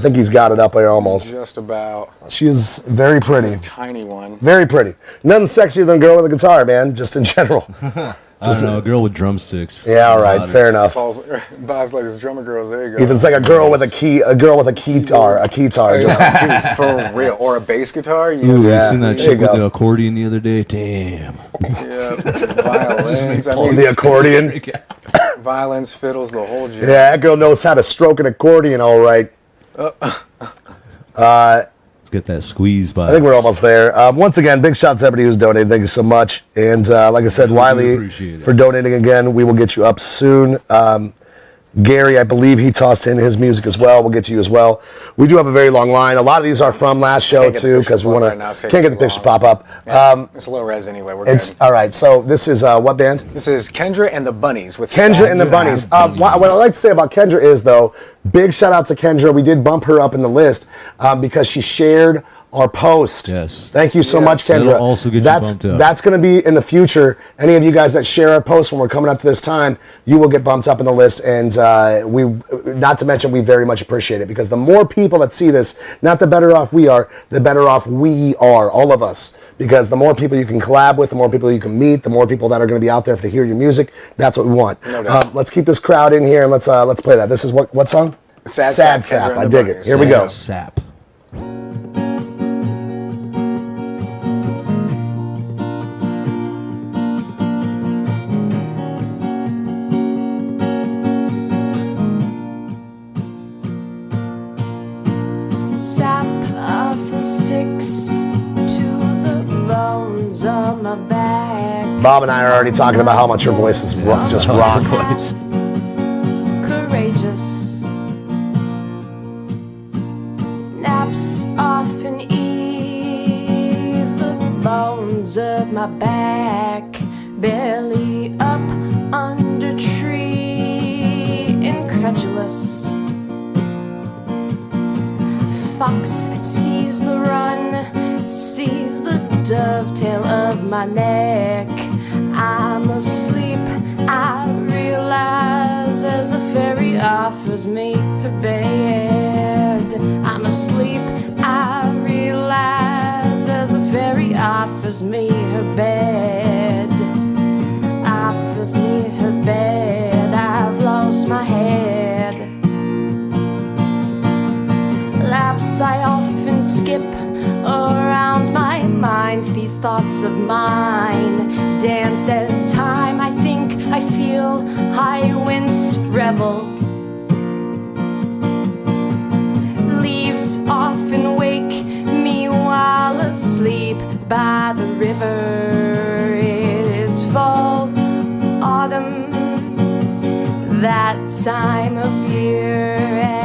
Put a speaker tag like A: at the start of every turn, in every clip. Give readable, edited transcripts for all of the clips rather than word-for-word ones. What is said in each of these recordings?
A: I think he's got it up there almost.
B: Just about.
A: She is very pretty.
B: Tiny one.
A: Very pretty. Nothing sexier than a girl with a guitar, man, just in general.
C: I don't know, a girl with drumsticks.
A: Yeah, all right, fair enough.
B: Bob's like his drummer girls. There you go.
A: Ethan's like a girl with a keytar. Just
B: for real, or a bass guitar.
C: Ooh, you seen that chick with the accordion the other day? Damn.
B: Yeah, violins.
A: The accordion.
B: Violins, fiddles, the whole jam.
A: Yeah, that girl knows how to stroke an accordion, all right.
C: Let's get that squeeze by.
A: I think we're almost there. Once again, big shout out to everybody who's donated. Thank you so much. And like I said, Wiley, for donating again. We will get you up soon. Gary, I believe he tossed in his music as well. We'll get to you as well. We do have a very long line. A lot of these are from last show too, because we want to. Can't get the pictures pop up.
B: Yeah, it's low res anyway. We're good.
A: All right. So this is what band?
B: This is Kendra and the Bunnies with
A: Kendra and the Bunnies. What I like to say about Kendra is though, big shout out to Kendra. We did bump her up in the list because she shared our post.
C: Yes.
A: Thank you so much, Kendra.
C: That'll also get you bumped up.
A: That's going to be in the future. Any of you guys that share our post when we're coming up to this time, you will get bumped up in the list. And not to mention, we very much appreciate it because the more people that see this, not the better off we are, the better off we are, all of us. Because the more people you can collab with, the more people you can meet, the more people that are going to be out there to hear your music. That's what we want.
B: No doubt.
A: Let's keep this crowd in here and let's play that. This is what song?
B: Sad
A: Sap. I dig it. Here we go.
C: Sap.
D: Sticks to the bones of my back.
A: Bob and I are already talking about how much your voice is just rocks.
D: Courageous. Naps often ease the bones of my back. Belly up under tree, incredulous. Fox sees the run, sees the dovetail of my neck. I'm asleep, I realize, as a fairy offers me her bed. I'm asleep, I realize, as a fairy offers me her bed. Offers me her bed, I've lost my head. Laps I often skip around my mind. These thoughts of mine dance as time. I think, I feel, I wince, revel. Leaves often wake me while asleep by the river. It is fall, autumn, that time of year. And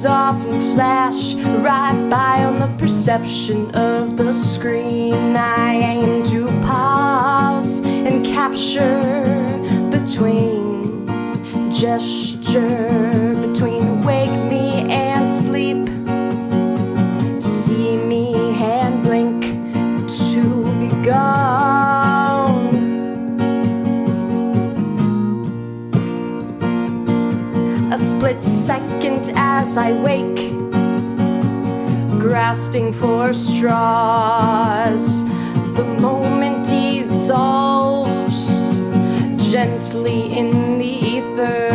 D: often flash right by on the perception of the screen. I aim to pause and capture between gesture, between wake me and sleep. See me hand blink to be gone. A split second as I wake, grasping for straws. The moment dissolves gently in the ether.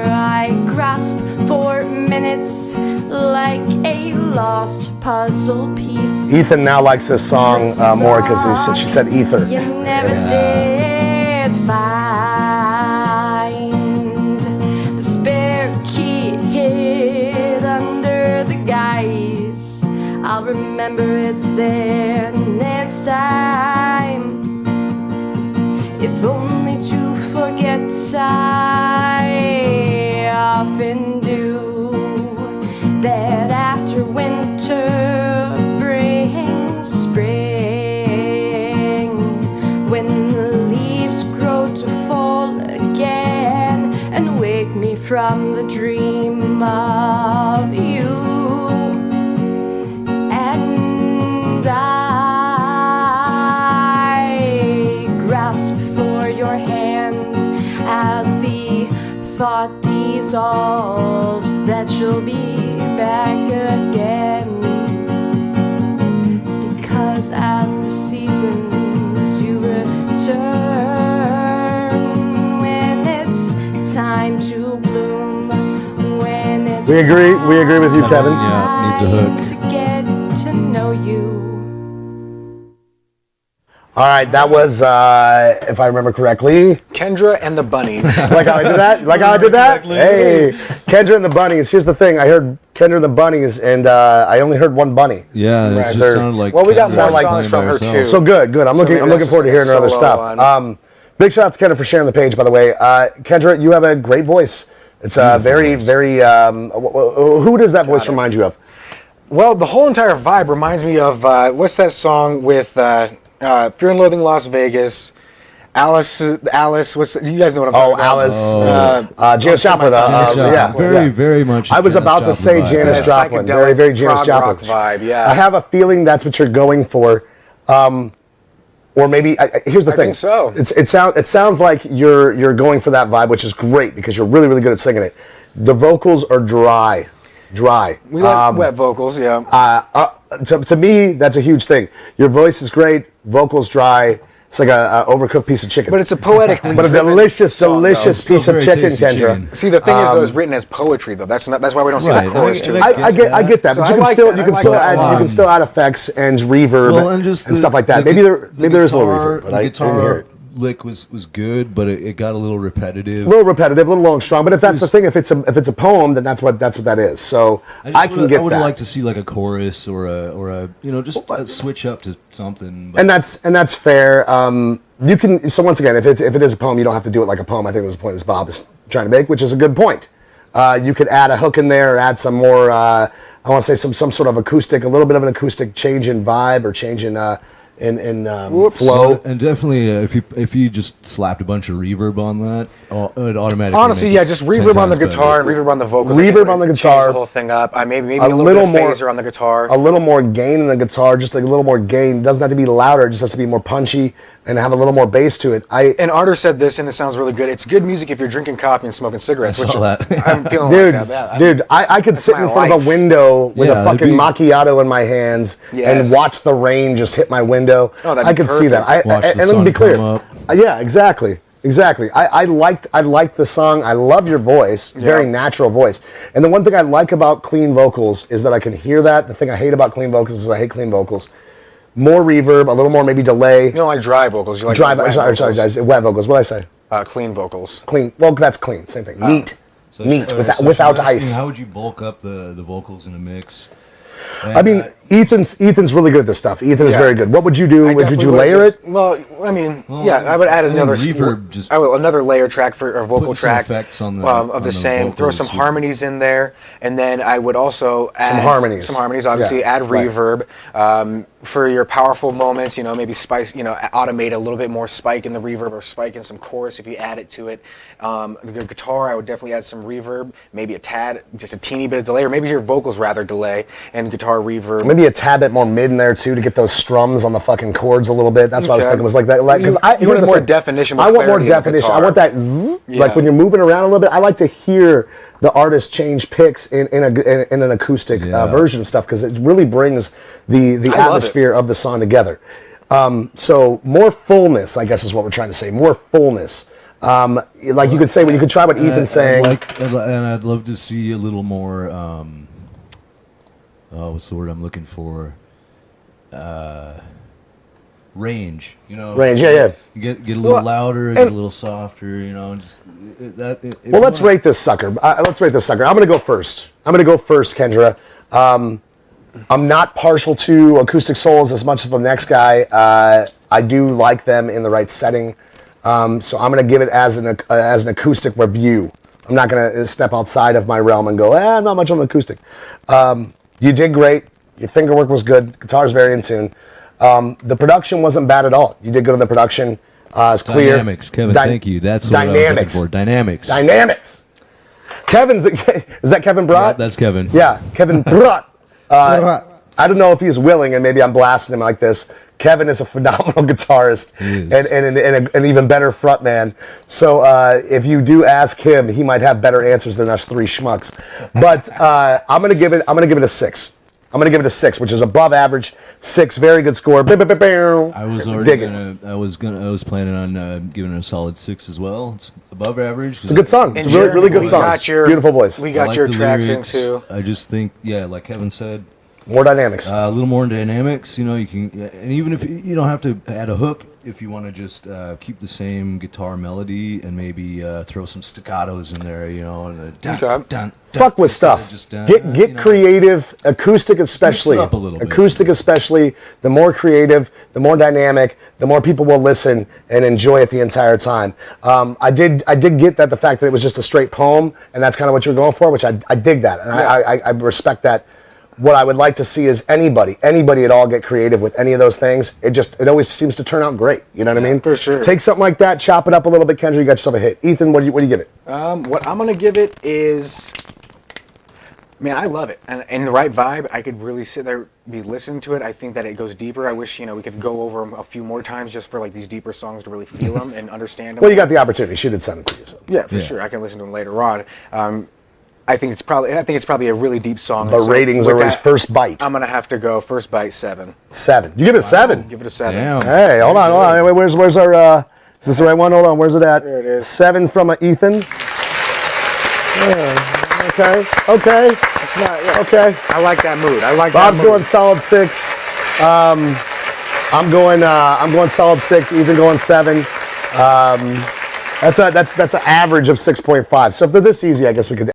D: I grasp for minutes like a lost puzzle piece.
A: Ethan now likes this song more because she said ether.
D: You never did find. The spare key hid under the guise. I'll remember it's there next time. If only to forget, I often do. That after winter brings spring, when the leaves grow to fall again and wake me from the dream of as the seasons you return. When it's time to bloom, when it's
A: We agree with you, Kevin.
C: Yeah, needs a hook.
D: to get to know you.
A: All right, that was, if I remember correctly,
B: Kendra and the Bunnies.
A: like how I did that? Like how I did that? Hey, Kendra and the Bunnies. Here's the thing. I heard Kendra and the Bunnies, and I only heard one bunny.
C: Yeah, it
A: Right,
C: just
A: sir.
C: sounded like.
B: Well, we got
C: Kendra
B: more
C: playing
B: songs
C: by
B: from her,
C: herself.
B: too.
A: So good. I'm
B: maybe
A: looking
B: that's
A: forward to
B: just
A: hearing
B: a
A: her other
B: solo
A: stuff.
B: one.
A: Big shout out to Kendra for sharing the page, by the way. Kendra, you have a great voice. It's very. Who does that voice remind you of?
B: Well, the whole entire vibe reminds me of what's that song with Fear and Loathing Las Vegas? Alice. What's you guys know what I'm talking about?
A: Alice. Janis Joplin. Yeah,
C: Very much.
A: I was
C: Janis
A: about to say
C: Joplin vibe.
A: Janis
B: Yeah,
A: Joplin.
B: psychedelic
A: Very Janis
B: prog
A: Joplin
B: rock vibe. Yeah,
A: I have a feeling that's what you're going for. Or maybe here's the thing.
B: think so.
A: It sounds like you're going for that vibe, which is great because you're really good at singing it. The vocals are dry.
B: we like wet vocals. Yeah,
A: To me, that's a huge thing. Your voice is great, vocals dry. It's like a overcooked piece of chicken.
B: but it's a poetic,
A: but a delicious
C: Still
A: piece of
C: very
A: chicken,
C: tasty
A: Kendra.
C: chicken.
B: See, the thing is, though, it's written as poetry, though. That's why we don't see
C: Right,
B: the chorus to it.
A: I get that,
B: So
A: but
B: I
A: you can
B: like
A: still
B: that.
A: you
B: I
A: can
B: like
A: still
B: that a
A: add
B: lot.
A: you can still add effects and reverb
C: Well, and just
A: stuff like that. Maybe there is a little reverb, but
C: the
A: I didn't hear
C: guitar
A: it.
C: lick was good, but it got a little repetitive.
A: A little repetitive, a little long, strong. But if that's the thing, if it's a poem, then that's what that is. So I can get
C: I would
A: that.
C: like to see like a chorus or a just a switch up to something. But
A: And that's fair. You can. So once again, if it is a poem, you don't have to do it like a poem. I think that's the point that Bob is trying to make, which is a good point. You could add a hook in there, or add some more. I want to say some sort of acoustic, a little bit of an acoustic change in vibe or change in flow.
C: And definitely, if you just slapped a bunch of reverb on that, it automatically.
B: Honestly,
C: make
B: yeah,
C: it
B: just
C: 10
B: reverb on the
C: times
B: guitar
C: better.
B: and reverb on the vocals.
A: Reverb on the
B: Change
A: guitar.
B: the whole thing up. Maybe
A: A
B: a little
A: little
B: bit of
A: more-
B: phaser on the guitar.
A: A little more gain in the guitar, just like a little more gain. It doesn't have to be louder. It just has to be more punchy and have a little more bass to it.
B: An artist said this, and it sounds really good. It's good music if you're drinking coffee and smoking cigarettes.
C: I saw that.
B: I'm feeling
A: Dude,
B: like that.
A: I could sit in
B: my
A: front of
B: life.
A: a window with
C: Yeah,
A: a fucking
C: it'd be-
A: macchiato in my hands
B: Yes.
A: and watch the rain just hit my window.
B: Oh, that'd
A: I
B: be
A: could see that.
B: perfect.
A: I,
C: Watch the
A: and let me
C: sun
A: be clear.
C: come up.
A: Yeah, exactly. I liked the song. I love your voice, very natural voice. And the one thing I like about clean vocals is that I can hear that. The thing I hate about clean vocals is I hate clean vocals. More reverb, a little more maybe delay.
B: You don't like dry vocals. You like
A: Dry,
B: wet
A: sorry
B: vocals.
A: guys, wet vocals. What did I say?
B: Clean vocals.
A: Clean. Well, that's clean. Same thing. Neat.
C: So-
A: Neat
C: so
A: without
C: she's asking,
A: ice.
C: How would you bulk up the vocals in a mix?
A: I mean, Ethan's really good at this stuff. Ethan is
B: Yeah.
A: very good. What would you do? Would you
B: definitely
A: layer
B: just-
A: it?
B: Well, I mean, I would add
C: I think
B: another
C: reverb just-
B: I will another layer track for a vocal
C: Putting some
B: track
C: effects on the-
B: of
C: on
B: the
C: the
B: same. Throw
C: vocals
B: some
C: would-
B: harmonies in there, and then I would also add
A: Some harmonies.
B: Some harmonies, obviously.
A: Yeah,
B: Add
A: right.
B: reverb for your powerful moments. Maybe spice. Automate a little bit more spike in the reverb or spike in some chorus if you add it to it. The guitar, I would definitely add some reverb, maybe a tad, just a teeny bit of delay, or maybe your vocals rather delay and guitar reverb.
A: Maybe a tad bit more mid in there too to get those strums on the fucking chords a little bit. That's what I was
B: Okay.
A: thinking. Was like that. Because
B: You want more definition, more
A: I want more
B: clarity in the
A: definition. I
B: guitar.
A: want that zzz,
B: Yeah.
A: like when you're moving around a little bit. I like to hear the artist change picks in an acoustic version of stuff because it really brings the
B: love it.
A: atmosphere of the song together. So more fullness, I guess, is what we're trying to say. More fullness. Like you could say, you could try what Ethan's saying.
C: and I'd love to see a little more. What's the word I'm looking for? Range.
A: Range, yeah.
C: Get a little louder, get a little softer. Just that.
A: Well, let's rate this sucker. Let's rate this sucker. I'm going to go first. Kendra. I'm not partial to acoustic souls as much as the next guy. I do like them in the right setting. So I'm going to give it as an acoustic review. I'm not going to step outside of my realm and go, I'm not much on the acoustic. You did great. Your finger work was good. Guitar's very in tune. The production wasn't bad at all. You did good on the production. It's clear.
C: Dynamics, Kevin. Thank you. That's what I was looking for. Dynamics.
A: Dynamics. Is that Kevin Brott?
C: Yeah, that's Kevin.
A: Yeah, Kevin Brott. I don't know if he's willing, and maybe I'm blasting him like this. Kevin is a phenomenal guitarist and an even better frontman. So if you do ask him, he might have better answers than us three schmucks. But I'm gonna give it a 6. I'm going to give it a 6, which is above average. 6, very good score.
C: I was already
A: Dig it.
C: I was planning on giving it a solid 6 as well. It's above average.
A: It's a good song. It's a really, really good song. Beautiful voice.
B: We got your tracks into.
C: I just think, yeah, like Kevin said,
A: more dynamics.
C: a little more dynamics. You know, you can, and even if you don't have to add a hook, if you want to just keep the same guitar melody and maybe throw some staccatos in there, you know, and
A: Fuck with stuff. Get creative, acoustic especially.
C: Mix it up a little bit.
A: Acoustic especially. The more creative, the more dynamic, the more people will listen and enjoy it the entire time. I did get that the fact that it was just a straight poem, and that's kind of what you're going for, which I dig that, and I respect that. What I would like to see is anybody at all get creative with any of those things. It always seems to turn out great. You know what I mean?
B: For sure.
A: Take something like that, chop it up a little bit, Kendra. You got yourself a hit. Ethan, what do you give it?
B: What I'm gonna give it is, man, I love it, and in the right vibe, I could really sit there, be listening to it. I think that it goes deeper. I wish we could go over them a few more times just for like these deeper songs to really feel them and understand them.
A: Well, you got the opportunity. She did send it to you. So.
B: Yeah, for sure. I can listen to them later on. I think it's probably a really deep song.
A: The ratings are his first bite.
B: I'm gonna have to go first bite 7.
A: 7. You give it a 7.
B: Give it a 7.
C: Damn.
A: Hey, hold on. Wait, where's our? Is this the right one? Hold on. Where's it at?
B: There it is.
A: 7 from Ethan. Yeah, okay.
B: It's not. Yeah.
A: Okay.
B: I like that mood. I like
A: Bob's
B: that mood.
A: going solid 6. I'm going solid 6. Ethan going 7. That's an average of 6.5. So if they're this easy, I guess we could